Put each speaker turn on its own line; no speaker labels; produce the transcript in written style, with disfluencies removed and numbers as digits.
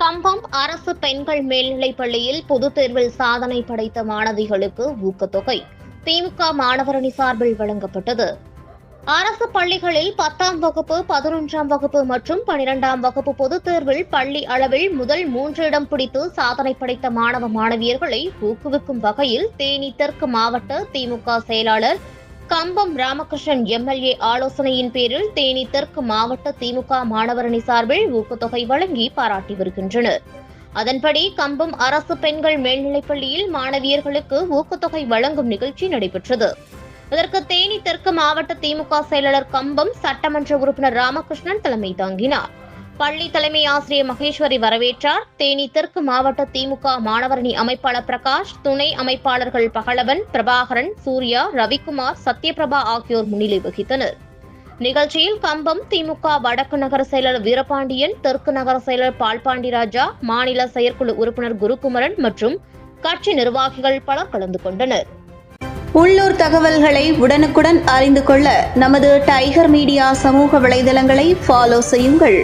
கம்பம் அரசு பெண்கள் மேல்நிலைப் பள்ளியில் பொதுத் தேர்வில் சாதனை படைத்த மாணவிகளுக்கு ஊக்கத்தொகை திமுக மாணவரணி சார்பில் வழங்கப்பட்டது. அரசு பள்ளிகளில் 10ஆம் வகுப்பு, 11ஆம் வகுப்பு மற்றும் 12ஆம் வகுப்பு பொதுத் தேர்வில் பள்ளி அளவில் முதல் 3 இடம் பிடித்து சாதனை படைத்த மாணவ மாணவியர்களை ஊக்குவிக்கும் வகையில் தேனி தெற்கு மாவட்ட திமுக செயலாளர் கம்பம் ராமகிருஷ்ணன் எம்எல்ஏ ஆலோசனையின் பேரில் தேனி தெற்கு மாவட்ட திமுக மாணவரணி சார்பில் ஊக்கத்தொகை வழங்கி பாராட்டி வருகின்றனர். அதன்படி கம்பம் அரசு பெண்கள் மேல்நிலைப் பள்ளியில் மாணவியர்களுக்கு ஊக்கத்தொகை வழங்கும் நிகழ்ச்சி நடைபெற்றது. இதற்கு தேனி தெற்கு மாவட்ட திமுக செயலாளர் கம்பம் சட்டமன்ற உறுப்பினர் ராமகிருஷ்ணன் தலைமை தாங்கினார். பள்ளி தலைமை ஆசிரியர் மகேஸ்வரி வரவேற்றார். தேனி தெற்கு மாவட்ட திமுக மாணவரணி அமைப்பாளர் பிரகாஷ், துணை அமைப்பாளர்கள் பகலவன், பிரபாகரன், சூர்யா, ரவிக்குமார், சத்யபிரபா ஆகியோர் முன்னிலை வகித்தனர். நிகழ்ச்சியில் கம்பம் திமுக வடக்கு நகர செயலர் வீரபாண்டியன், தெற்கு நகர செயலர் பால்பாண்டிராஜா, மாநில செயற்குழு உறுப்பினர் குருகுமரன் மற்றும் கட்சி நிர்வாகிகள் பலர் கலந்து கொண்டனர்.
உள்ளூர் தகவல்களை உடனுக்குடன் அறிந்து கொள்ள நமது டைகர் மீடியா சமூக வலைதளங்களை ஃபாலோ செய்யுங்கள்.